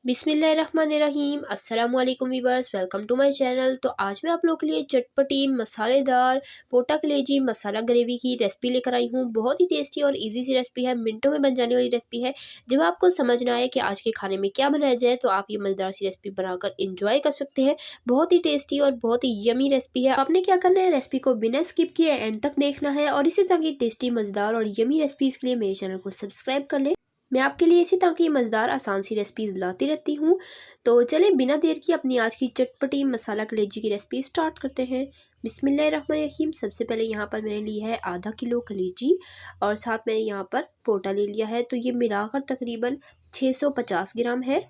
बिस्मिल्लाहिर्रहमानिर्रहीम अस्सलामुअलैकुम viewers, welcome to my channel. तो आज मैं आप लोगों के लिए चटपटी मसालेदार पोटा कलेजी मसाला ग्रेवी की रेसिपी लेकर आई हूँ। बहुत ही टेस्टी और इजी सी रेसिपी है, मिनटों में बन जाने वाली रेसिपी है। जब आपको समझ ना आए कि आज के खाने में क्या बनाया जाए तो आप ये मज़ेदार सी रेसिपी बनाकर इंजॉय कर सकते हैं। बहुत ही टेस्टी और बहुत ही यमी रेसिपी है। आपने क्या करना है, रेसिपी को बिना स्किप किए एंड तक देखना है और इसी तरह की टेस्टी मज़ेदार और यमी रेसिपीज़ के लिए मेरे चैनल को सब्सक्राइब कर लें। मैं आपके लिए इसी तरह की मज़ेदार आसान सी रेसिपीज़ लाती रहती हूँ। तो चलें बिना देर की अपनी आज की चटपटी मसाला कलेजी की रेसिपी स्टार्ट करते हैं। बिस्मिल्लाहिर्रहमानिर्रहीम। सबसे पहले यहाँ पर मैंने ली है आधा किलो कलेजी और साथ मैंने यहाँ पर पोटा ले लिया है। तो ये मिलाकर तकरीबन 650 ग्राम है।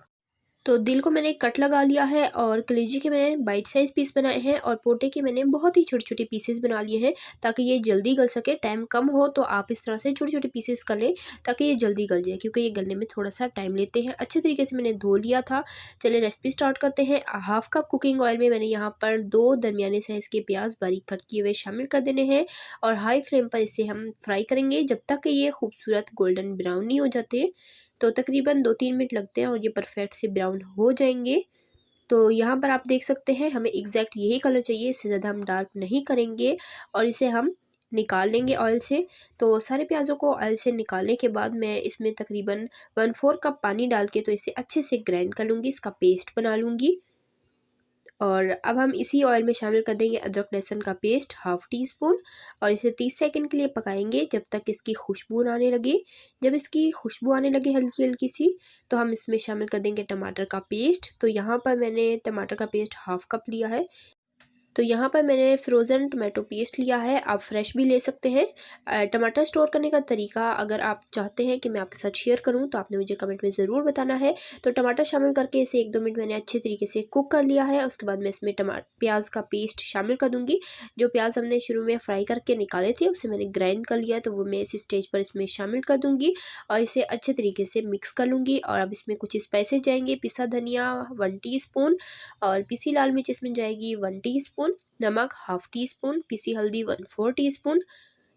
तो दिल को मैंने कट लगा लिया है और कलेजी के मैंने बाइट साइज़ पीस बनाए हैं और पोटे के मैंने बहुत ही छोटे छोटे पीसेस बना लिए हैं ताकि ये जल्दी गल सके। टाइम कम हो तो आप इस तरह से छोटे छोटे पीसेस कर लें ताकि ये जल्दी गल जाए, क्योंकि ये गलने में थोड़ा सा टाइम लेते हैं। अच्छे तरीके से मैंने धो लिया था। चलिए रेसिपी स्टार्ट करते हैं। हाफ कप कुकिंग ऑयल में मैंने यहाँ पर 2 दरमियाने साइज़ के प्याज बारीक कट किए हुए शामिल कर देने हैं और हाई फ्लेम पर इसे हम फ्राई करेंगे जब तक कि ये खूबसूरत गोल्डन ब्राउन नहीं हो जाते। तो तकरीबन 2-3 मिनट लगते हैं और ये परफेक्ट से ब्राउन हो जाएंगे। तो यहाँ पर आप देख सकते हैं हमें एग्जैक्ट यही कलर चाहिए, इससे ज़्यादा हम डार्क नहीं करेंगे और इसे हम निकाल लेंगे ऑयल से। तो सारे प्याज़ों को ऑयल से निकालने के बाद मैं इसमें तकरीबन 1/4 कप पानी डाल के तो इसे अच्छे से ग्राइंड कर लूँगी, इसका पेस्ट बना लूँगी। और अब हम इसी ऑयल में शामिल कर देंगे अदरक लहसुन का पेस्ट हाफ़ टी स्पून और इसे 30 सेकंड के लिए पकाएंगे जब तक इसकी खुशबू आने लगे। जब इसकी खुशबू आने लगे हल्की हल्की सी तो हम इसमें शामिल कर देंगे टमाटर का पेस्ट। तो यहाँ पर मैंने टमाटर का पेस्ट हाफ़ कप लिया है। तो यहाँ पर मैंने फ्रोज़न टमाटो पेस्ट लिया है, आप फ्रेश भी ले सकते हैं। टमाटर स्टोर करने का तरीका अगर आप चाहते हैं कि मैं आपके साथ शेयर करूँ तो आपने मुझे कमेंट में ज़रूर बताना है। तो टमाटर शामिल करके इसे 1-2 मिनट मैंने अच्छे तरीके से कुक कर लिया है। उसके बाद मैं इसमें प्याज का पेस्ट शामिल कर दूँगी। जो प्याज हमने शुरू में फ्राई करके निकाले थे उसे मैंने ग्राइंड कर लिया, तो वो मैं इस स्टेज पर इसमें शामिल कर दूँगी और इसे अच्छे तरीके से मिक्स कर लूँगी। और अब इसमें कुछ स्पाइसेस जाएंगे। पिसा धनिया 1 टीस्पून और पिसी लाल मिर्च इसमें जाएगी 1 टीस्पून, नमक हाफ़ टी स्पून, पिसी हल्दी 1/4 टीस्पून।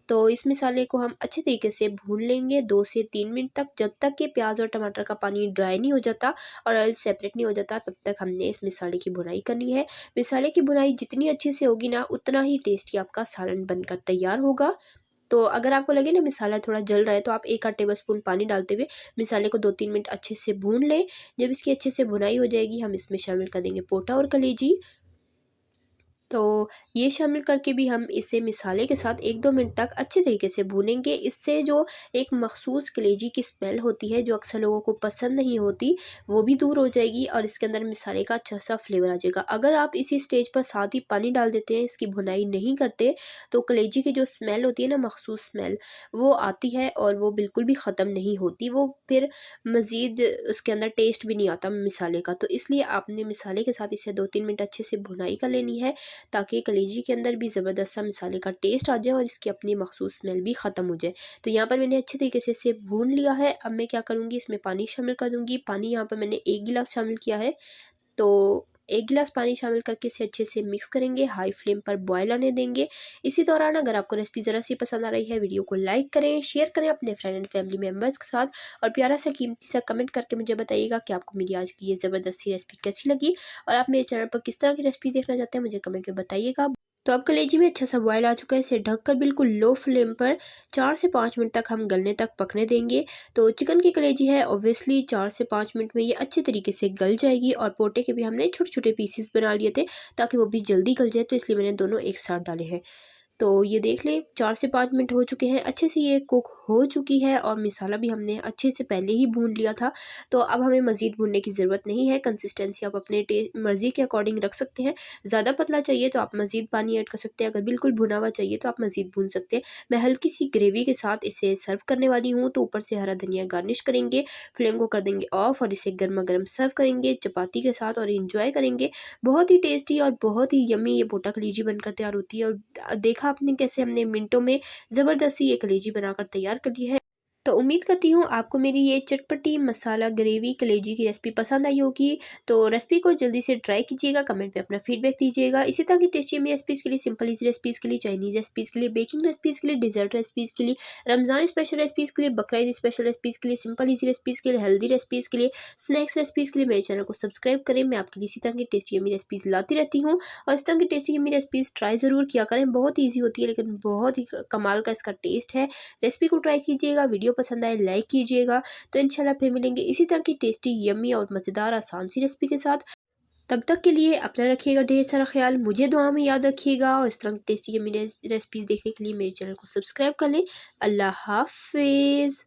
तो इस मसाले को हम अच्छे तरीके से भून लेंगे 2 से 3 मिनट तक, जब तक कि प्याज और टमाटर का पानी ड्राई नहीं हो जाता और ऑयल सेपरेट नहीं हो जाता, तब तक हमने इस मसाले की भुनाई करनी है। मसाले की भुनाई जितनी अच्छे से होगी ना, उतना ही टेस्टी आपका सालन बनकर तैयार होगा। तो अगर आपको लगे ना मसाला थोड़ा जल रहा है तो आप 1 आध टेबल स्पून पानी डालते हुए मसाले को 2-3 मिनट अच्छे से भून लें। जब इसकी अच्छे से भुनाई हो जाएगी हम इसमें शामिल कर देंगे पोटा और कलेजी। तो ये शामिल करके भी हम इसे मसाले के साथ 1-2 मिनट तक अच्छे तरीके से भूनेंगे। इससे जो एक मखसूस कलेजी की स्मेल होती है जो अक्सर लोगों को पसंद नहीं होती, वो भी दूर हो जाएगी और इसके अंदर मसाले का अच्छा सा फ्लेवर आ जाएगा। अगर आप इसी स्टेज पर साथ ही पानी डाल देते हैं, इसकी भुनाई नहीं करते, तो कलेजी की जो स्मेल होती है ना, मखसूस स्मेल, वो आती है और वो बिल्कुल भी ख़त्म नहीं होती। वो फिर मज़ीद उसके अंदर टेस्ट भी नहीं आता मसाले का। तो इसलिए आपने मसाले के साथ इसे 2-3 मिनट अच्छे से भुनाई कर लेनी है ताकि कलेजी के अंदर भी ज़बरदस्त सा मसाले का टेस्ट आ जाए और इसकी अपनी मखसूस स्मेल भी ख़त्म हो जाए। तो यहाँ पर मैंने अच्छे तरीके से इसे भून लिया है। अब मैं क्या करूँगी, इसमें पानी शामिल कर दूँगी। पानी यहाँ पर मैंने 1 गिलास शामिल किया है। तो 1 गिलास पानी शामिल करके इसे अच्छे से मिक्स करेंगे, हाई फ्लेम पर बॉयल आने देंगे। इसी दौरान अगर आपको रेसिपी ज़रा सी पसंद आ रही है, वीडियो को लाइक करें, शेयर करें अपने फ्रेंड एंड फैमिली मेम्बर्स के साथ और प्यारा सा कीमती सा कमेंट करके मुझे बताइएगा कि आपको मेरी आज की ये ज़बरदस्त सी रेसिपी कैसी लगी और आप मेरे चैनल पर किस तरह की रेसिपी देखना चाहते हैं, मुझे कमेंट में बताइएगा। तो अब कलेजी में अच्छा सा बॉयल आ चुका है। इसे ढककर बिल्कुल लो फ्लेम पर 4 से 5 मिनट तक हम गलने तक पकने देंगे। तो चिकन की कलेजी है, ऑब्वियसली 4 से 5 मिनट में ये अच्छे तरीके से गल जाएगी और पोटे के भी हमने छोटे छोटे पीसेस बना लिए थे ताकि वो भी जल्दी गल जाए, तो इसलिए मैंने दोनों एक साथ डाले हैं। तो ये देख लें 4 से 5 मिनट हो चुके हैं, अच्छे से ये कुक हो चुकी है और मसाला भी हमने अच्छे से पहले ही भून लिया था। तो अब हमें मज़ीद भूनने की ज़रूरत नहीं है। कंसिस्टेंसी आप अपने मर्ज़ी के अकॉर्डिंग रख सकते हैं। ज़्यादा पतला चाहिए तो आप मज़ीद पानी ऐड कर सकते हैं, अगर बिल्कुल भुना हुआ चाहिए तो आप मज़ीद भून सकते हैं। मैं हल्की सी ग्रेवी के साथ इसे सर्व करने वाली हूँ, तो ऊपर से हरा धनिया गार्निश करेंगे। फ्लेम को कर देंगे ऑफ और इसे गर्मा-गर्म सर्व करेंगे चपाती के साथ और एंजॉय करेंगे। बहुत ही टेस्टी और बहुत ही यम्मी ये पोटा कलेजी बनकर तैयार होती है और देखा आपने कैसे हमने मिनटों में ज़बरदस्ती ये कलेजी बनाकर तैयार कर ली है। तो उम्मीद करती हूँ आपको मेरी ये चटपटी मसाला ग्रेवी कलेजी की रेसिपी पसंद आई होगी। तो रेसिपी को जल्दी से ट्राई कीजिएगा, कमेंट में अपना फीडबैक दीजिएगा। इसी तरह की टेस्टी यम्मी रेसिपीज़ के लिए, सिंपल इजी रेसिपीज़ के लिए, चाइनीज़ रेसिपीज़ के लिए, बेकिंग रेसिपीज़ के लिए, डिजर्ट रेसिपीज़ के लिए, रमज़ान स्पेशल रेसिपीज़ के लिए, बकरा ईद स्पेशल रेसिपीज़ के लिए, सिंपल इजी रेसिपीज़ के लिए, हेल्दी रेसिपीज़ के लिए, स्नैक्स रेसिपीज़ के लिए मेरे चैनल को सब्सक्राइब करें। मैं आपके लिए इसी तरह की टेस्टी यम्मी रेसिपीज़ लाती रहती हूँ और इस तरह की टेस्टी यम्मी रेसिपीज़ ट्राई ज़रूर किया करें। बहुत ईजी होती है लेकिन बहुत ही कमाल का इसका टेस्ट है। रेसिपी को ट्राई कीजिएगा, वीडियो पसंद आए लाइक कीजिएगा। तो इंशाल्लाह फिर मिलेंगे इसी तरह की टेस्टी यम्मी और मज़ेदार आसान सी रेसिपी के साथ। तब तक के लिए अपना रखिएगा ढेर सारा ख्याल, मुझे दुआ में याद रखिएगा और इस तरह की टेस्टी यम्मी रेसिपीज़ देखने के लिए मेरे चैनल को सब्सक्राइब कर लें। अल्लाह हाफ़िज़।